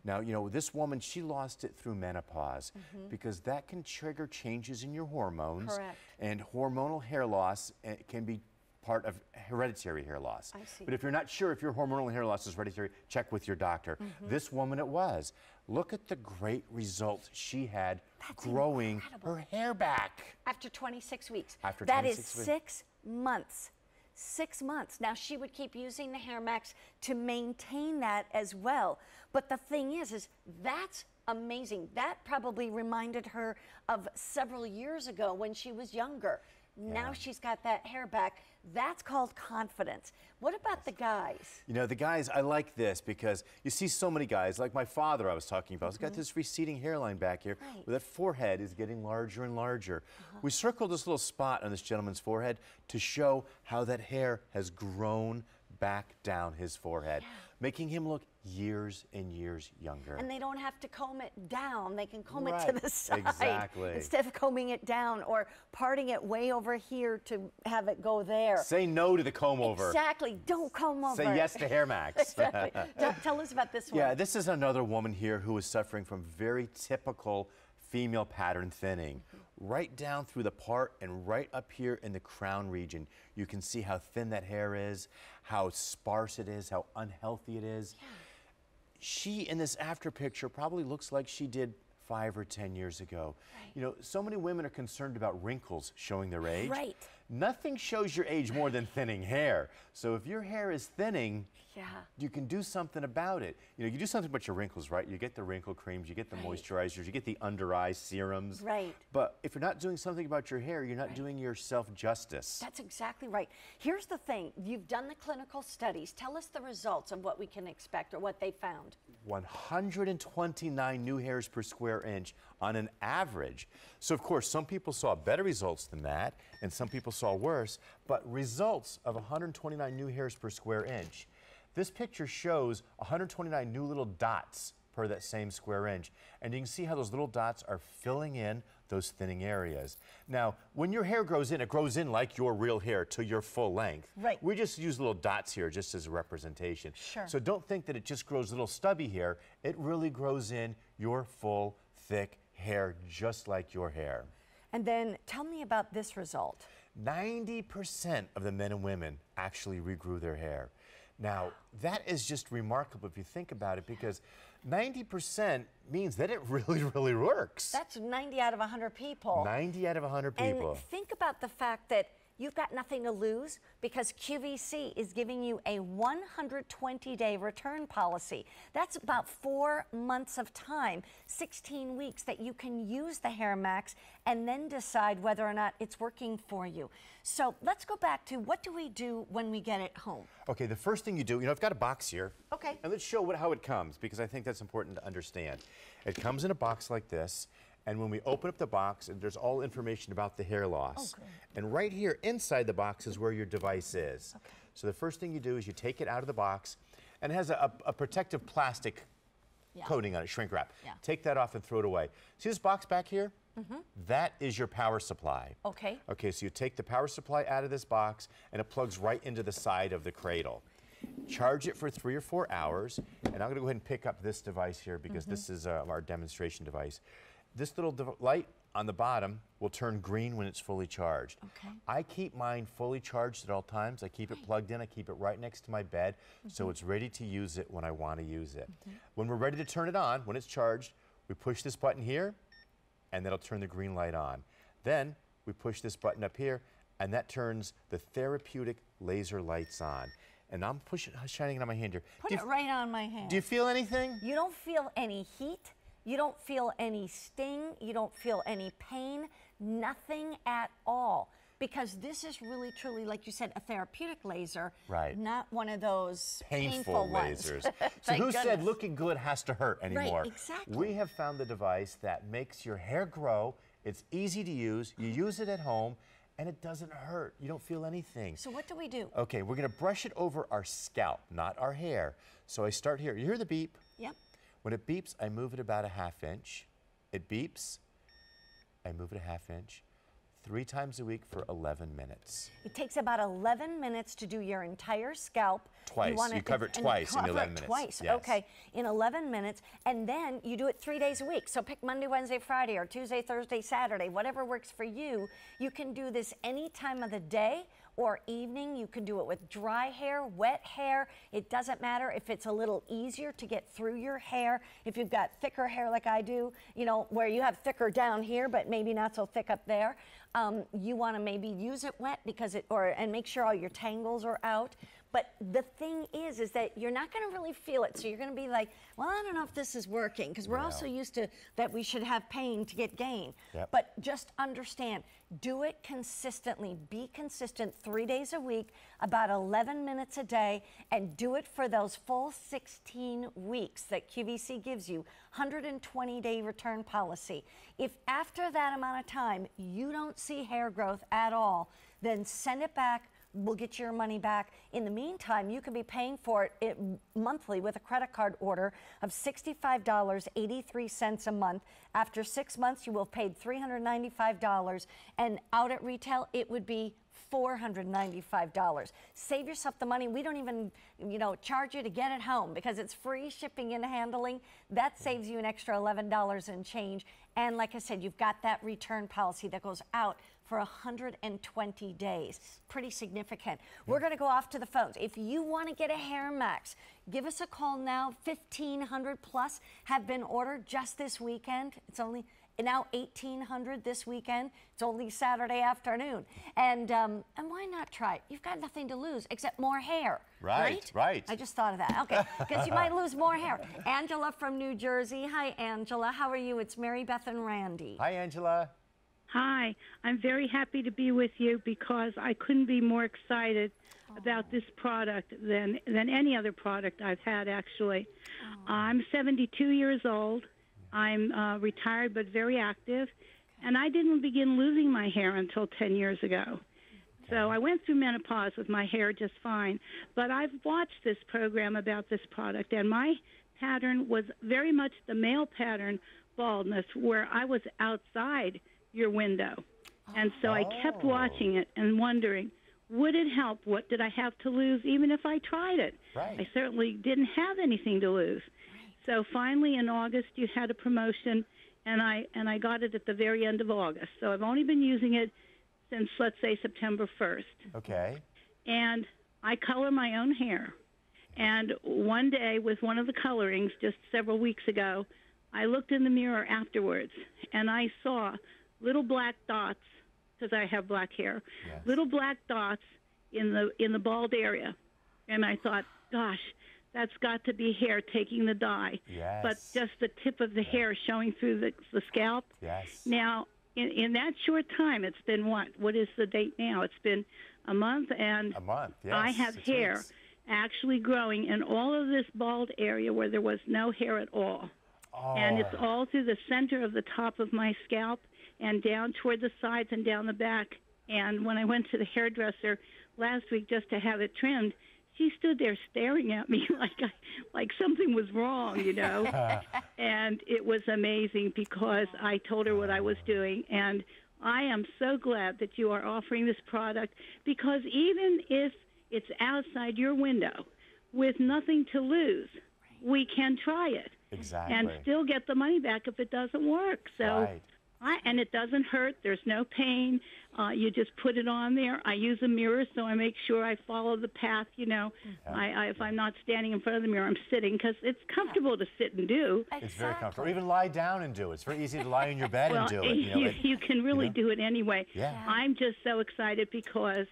Now, you know, this woman, she lost it through menopause because that can trigger changes in your hormones. Correct. And hormonal hair loss can be part of hereditary hair loss. I see. But if you're not sure if your hormonal hair loss is hereditary, check with your doctor. This woman it was. Look at the great results she had growing incredible. her hair back. After 26 weeks. After That 26 is weeks. 6 months. 6 months. Now, she would keep using the Hair Max to maintain that as well. But the thing is that's amazing. That probably reminded her of several years ago when she was younger. Now she's got that hair back. That's called confidence. What about the guys? You know, the guys, I like this because you see so many guys, like my father I was talking about. He's got this receding hairline back here. Right. Where that forehead is getting larger and larger. We circled this little spot on this gentleman's forehead to show how that hair has grown back down his forehead, making him look years and years younger. And they don't have to comb it down. They can comb it Right. to the side Exactly. instead of combing it down or parting it way over here to have it go there. Say no to the comb over. Exactly. Don't comb over. Say yes to Hair Max. Exactly. Tell us about this one. Yeah, this is another woman here who is suffering from very typical female pattern thinning. Right down through the part and right up here in the crown region, you can see how thin that hair is, how sparse it is, how unhealthy it is. She, in this after picture, probably looks like she did 5 or 10 years ago. Right. You know, so many women are concerned about wrinkles showing their age. Right. Nothing shows your age more than thinning hair. So if your hair is thinning, Yeah. you can do something about it. You know, you do something about your wrinkles, right? You get the wrinkle creams, you get the moisturizers, you get the under eye serums. Right. But if you're not doing something about your hair, you're not doing yourself justice. That's exactly right. Here's the thing. You've done the clinical studies. Tell us the results of what we can expect or what they found. 129 new hairs per square inch on an average. So of course, some people saw better results than that, and some people saw worse, but results of 129 new hairs per square inch. This picture shows 129 new little dots per that same square inch. And you can see how those little dots are filling in those thinning areas. Now, when your hair grows in, it grows in like your real hair to your full length. Right. We just use little dots here just as a representation. Sure. So don't think that it just grows little stubby hair. It really grows in your full, thick hair, just like your hair. And then tell me about this result. 90% of the men and women actually regrew their hair. Now, that is just remarkable if you think about it, because 90% means that it really, really works. That's 90 out of 100 people. 90 out of 100 people. And think about the fact that you've got nothing to lose because QVC is giving you a 120-day return policy. That's about 4 months of time, 16 weeks that you can use the Hair Max and then decide whether or not it's working for you. So let's go back to what do we do when we get it home? Okay, the first thing you do, I've got a box here. Okay. And let's show how it comes, because I think that's important to understand. It comes in a box like this, and when we open up the box, there's all information about the hair loss. Oh, good. And right here inside the box is where your device is. Okay. So the first thing you do is you take it out of the box, and it has a protective plastic coating on it, shrink wrap. Yeah. Take that off and throw it away. See this box back here? That is your power supply. Okay. Okay, so you take the power supply out of this box, and it plugs right into the side of the cradle. Charge it for 3 or 4 hours, and I'm going to go ahead and pick up this device here because this is our demonstration device. This little light on the bottom will turn green when it's fully charged. Okay. I keep mine fully charged at all times. I keep it plugged in. I keep it right next to my bed, so it's ready to use it when I want to use it. When we're ready to turn it on, when it's charged, we push this button here, and that'll turn the green light on. Then we push this button up here, and that turns the therapeutic laser lights on. And I'm shining it on my hand here. Put it right on my hand. Do you feel anything? You don't feel any heat. You don't feel any sting. You don't feel any pain. Nothing at all. Because this is really, truly, like you said, a therapeutic laser. Right. Not one of those painful ones. lasers. So Thank who said goodness. looking good has to hurt anymore? Right, exactly. We have found the device that makes your hair grow. It's easy to use. You use it at home, and it doesn't hurt. You don't feel anything. So what do we do? Okay, we're gonna brush it over our scalp, not our hair. So I start here. You hear the beep? Yep. When it beeps, I move it about a ½ inch. It beeps, I move it a ½ inch. 3 times a week for 11 minutes. It takes about 11 minutes to do your entire scalp. Twice. You cover it twice in 11 minutes. Twice. Yes. Okay, in 11 minutes, and then you do it 3 days a week. So pick Monday, Wednesday, Friday, or Tuesday, Thursday, Saturday, whatever works for you. You can do this any time of the day or evening. You can do it with dry hair, wet hair. It doesn't matter if it's a little easier to get through your hair. If you've got thicker hair like I do, where you have thicker down here, but maybe not so thick up there. You want to maybe use it wet and make sure all your tangles are out. But the thing is that you're not going to really feel it. So you're going to be like, well, I don't know if this is working, because we're also used to that we should have pain to get gain. Yep. But just understand, do it consistently. Be consistent 3 days a week, about 11 minutes a day, and do it for those full 16 weeks that QVC gives you, 120-day return policy. If after that amount of time you don't see hair growth at all, then send it back. We'll get your money back. In the meantime, you could be paying for it monthly with a credit card order of $65.83 a month. After 6 months, you will have paid $395, and out at retail, it would be $495. Save yourself the money. We don't even, charge you to get it home because it's free shipping and handling. That saves you an extra $11 and change. And like I said, you've got that return policy that goes out for 120 days. Pretty significant. We're going to go off to the phones. If you want to get a Hair Max, give us a call now. 1,500 plus have been ordered just this weekend. It's only now 1,800 this weekend. It's only Saturday afternoon. And why not try it? You've got nothing to lose except more hair. Right. I just thought of that. Okay, because you might lose more hair. Angela from New Jersey. Hi, Angela. How are you? It's Mary Beth and Randy. Hi, Angela. Hi, I'm very happy to be with you because I couldn't be more excited about this product than any other product I've had, actually. I'm 72 years old. I'm retired but very active, and I didn't begin losing my hair until 10 years ago. So I went through menopause with my hair just fine, but I've watched this program about this product, and my pattern was very much the male pattern baldness, where I was outside your window. And so I kept watching it and wondering, would it help? What did I have to lose, even if I tried it? Right. I certainly didn't have anything to lose. So finally in August you had a promotion, and I got it at the very end of August. So I've only been using it since, let's say, September 1st. Okay. And I color my own hair. And one day with one of the colorings just several weeks ago, I looked in the mirror afterwards, and I saw little black dots because I have black hair, Yes. little black dots in the bald area, and I thought, gosh, that's got to be hair taking the dye. Yes. But just the tip of the hair showing through the scalp. Yes. Now, in that short time, it's been what? What is the date now? It's been a month, and A month, yes. I have 6 hair weeks. actually growing in all of this bald area where there was no hair at all. Oh. And it's all through the center of the top of my scalp and down toward the sides and down the back. And when I went to the hairdresser last week just to have it trimmed, she stood there staring at me like something was wrong, you know. And it was amazing because I told her what I was doing. And I am so glad that you are offering this product, because even if it's outside your window with nothing to lose, we can try it. Exactly. And still get the money back if it doesn't work. So, Right. and it doesn't hurt. There's no pain. You just put it on there. I use a mirror, so I make sure I follow the path. You know, if I'm not standing in front of the mirror, I'm sitting, because it's comfortable to sit and do. It's very comfortable. Or even lie down and do it. It's very easy to lie in your bed Well, and do it. you can really do it anyway. Yeah. I'm just so excited because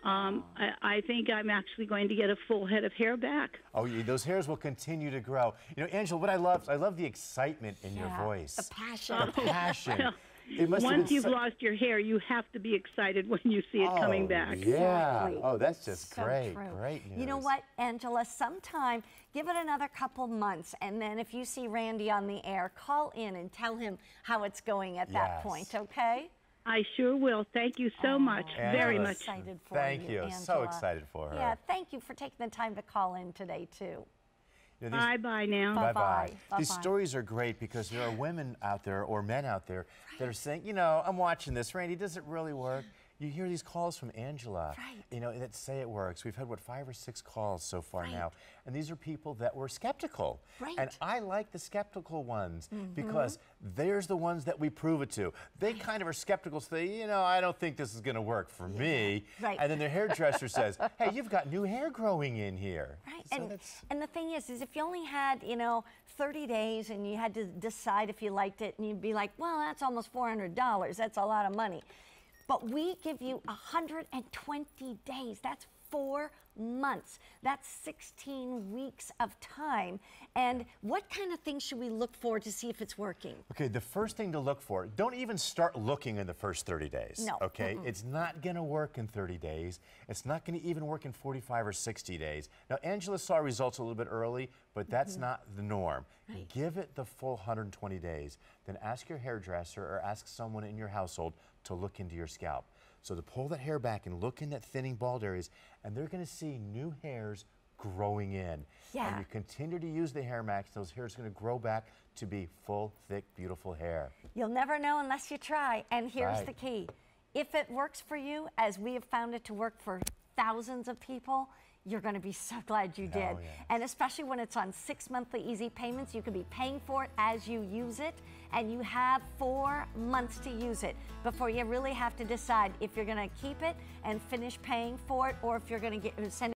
I think I'm actually going to get a full head of hair back. Oh, those hairs will continue to grow. You know, Angela, what I love the excitement in your voice. The passion. The passion. Well, It must have once been you've lost your hair, you have to be excited when you see it coming back. Yeah. Exactly. Oh, that's just So great. true. Great news. You know what, Angela? Sometime, give it another couple months, and then if you see Randy on the air, call in and tell him how it's going at that Yes. point, okay? I sure will. Thank you so much. Very Angela, much. Excited for Thank you, you. So Angela. excited for her. Yeah, thank you for taking the time to call in today, too. You know, these- Bye-bye now. Bye-bye. Bye-bye. These Bye-bye. stories are great because there are women out there or men out there that are saying, you know, I'm watching this. Randy, does it really work? You hear these calls from Angela, Right. you know, that say it works. We've had, what, 5 or 6 calls so far now. And these are people that were skeptical. Right. And I like the skeptical ones because there's the ones that we prove it to. They kind of are skeptical, say, you know, I don't think this is going to work for me. Right. And then their hairdresser says, hey, you've got new hair growing in here. Right, So and the thing is if you only had, 30 days and you had to decide if you liked it, and you'd be like, well, that's almost $400. That's a lot of money. But we give you 120 days. That's 4 months. That's 16 weeks of time. And what kind of things should we look for to see if it's working? Okay, the first thing to look for, don't even start looking in the first 30 days. No. Okay, it's not going to work in 30 days. It's not going to even work in 45 or 60 days. Now, Angela saw results a little bit early, but that's not the norm. Give it the full 120 days. Then ask your hairdresser or ask someone in your household to look into your scalp. So to pull that hair back and look in that thinning bald areas, and they're going to see new hairs growing in. Yeah. And you continue to use the Hair Max, those hairs are going to grow back to be full, thick, beautiful hair. You'll never know unless you try. And here's Right. the key. If it works for you, as we have found it to work for thousands of people, you're going to be so glad you did. yeah. And especially when it's on 6 monthly easy payments, you can be paying for it as you use it, and you have 4 months to use it before you really have to decide if you're going to keep it and finish paying for it, or if you're going to send